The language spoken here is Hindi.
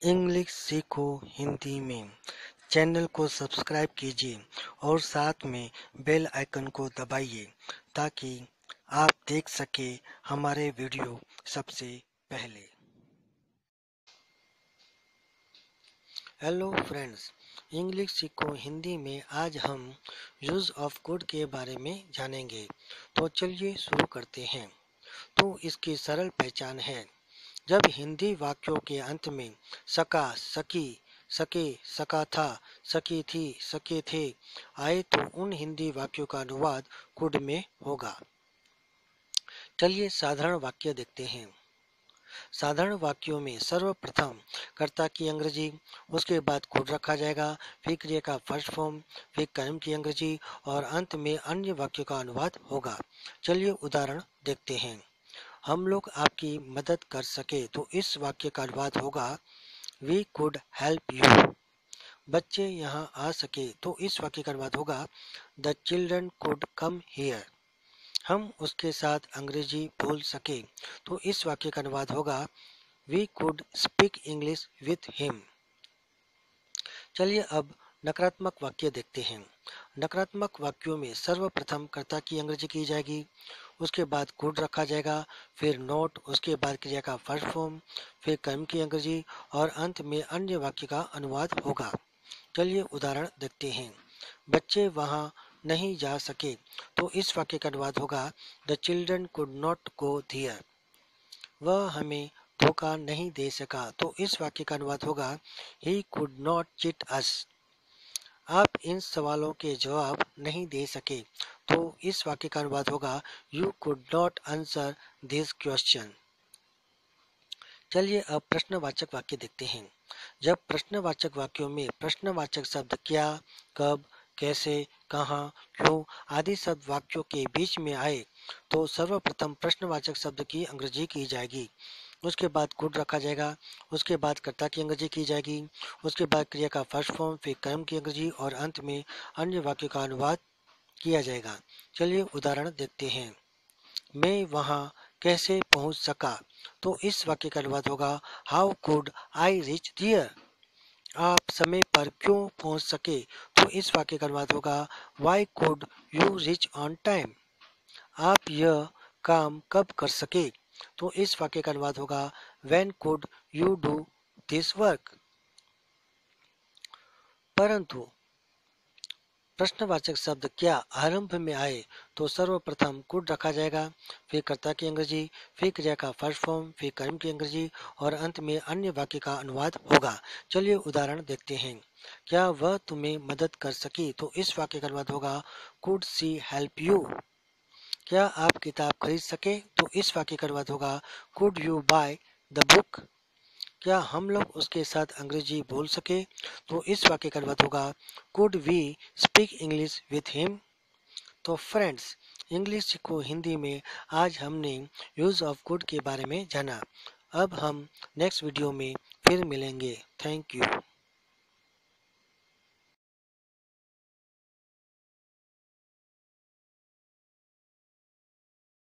इंग्लिश सीखो हिंदी में चैनल को सब्सक्राइब कीजिए और साथ में बेल आइकन को दबाइए ताकि आप देख सके हमारे वीडियो सबसे पहले। हेलो फ्रेंड्स, इंग्लिश सीखो हिंदी में आज हम यूज ऑफ कुड के बारे में जानेंगे। तो चलिए शुरू करते हैं। तो इसकी सरल पहचान है, जब हिंदी वाक्यों के अंत में सका, सकी, सके, सका था, सकी थी, सके थे आए तो उन हिंदी वाक्यों का अनुवाद कुड में होगा। चलिए साधारण वाक्य देखते हैं। साधारण वाक्यों में सर्वप्रथम कर्ता की अंग्रेजी, उसके बाद कुड रखा जाएगा, फिर क्रिया का फर्स्ट फॉर्म, फिर कर्म की अंग्रेजी और अंत में अन्य वाक्यों का अनुवाद होगा। चलिए उदाहरण देखते हैं। हम लोग आपकी मदद कर सके तो इस वाक्य का अनुवाद होगा वी कुड हेल्प यू। बच्चे यहाँ आ सके तो इस वाक्य का अनुवाद होगा the children could come here. हम उसके साथ अंग्रेजी बोल सके तो इस वाक्य का अनुवाद होगा we could speak English with him. चलिए अब नकारात्मक वाक्य देखते हैं। नकारात्मक वाक्यों में सर्वप्रथम कर्ता की अंग्रेजी की जाएगी, उसके बाद कुड रखा जाएगा, फिर नोट, उसके बाद क्रिया का फर्स्ट फॉर्म, फिर कर्म की अंग्रेजी और अंत में अन्य वाक्य का अनुवाद होगा। चलिए उदाहरण देखते हैं। बच्चे वहां नहीं जा सके तो इस वाक्य का अनुवाद होगा the children could not go there. वह हमें धोखा नहीं दे सका तो इस वाक्य का अनुवाद होगा ही कुड नॉट चीट अस। आप इन सवालों के जवाब नहीं दे सके तो इस वाक्य का अनुवाद होगा you could not answer this question. चलिए अब प्रश्नवाचक वाक्य देखते हैं। जब प्रश्नवाचक वाक्यों में प्रश्नवाचक शब्द क्या, कब, कैसे, कहाँ, क्यों आदि शब्द वाक्यों के बीच में आए तो सर्वप्रथम प्रश्नवाचक शब्द की अंग्रेजी की जाएगी, उसके बाद कुड रखा जाएगा, उसके बाद कर्ता की अंग्रेजी की जाएगी, उसके बाद क्रिया का फर्स्ट फॉर्म, फिर कर्म की अंग्रेजी और अंत में अन्य वाक्यों का अनुवाद किया जाएगा। चलिए उदाहरण देखते हैं। मैं वहां कैसे पहुंच सका तो इस वाक्य का अनुवाद होगा how could I reach there. आप समय पर क्यों पहुंच सके तो इस वाक्य का अनुवाद होगा Y could you reach on time. आप यह काम कब कर सके तो इस वाक्य का अनुवाद होगा when could you do this work. परंतु प्रश्नवाचक शब्द क्या आरंभ में आए तो सर्वप्रथम कुड रखा जाएगा, फिर कर्ता की अंग्रेजी, फिर क्रिया का फर्स्ट फॉर्म, फिर कर्म की अंग्रेजी और अंत में अन्य वाक्य का अनुवाद होगा। चलिए उदाहरण देखते हैं। क्या वह तुम्हें मदद कर सकी तो इस वाक्य का अनुवाद होगा कुड सी हेल्प यू। क्या आप किताब खरीद सके तो इस वाक्य का अनुवाद होगा could you by the book. क्या हम लोग उसके साथ अंग्रेजी बोल सके तो इस वाक्य का अनुवाद होगा could we speak English with him. तो फ्रेंड्स, इंग्लिश सीखो हिंदी में आज हमने यूज ऑफ कुड के बारे में जाना। अब हम नेक्स्ट वीडियो में फिर मिलेंगे। Thank you.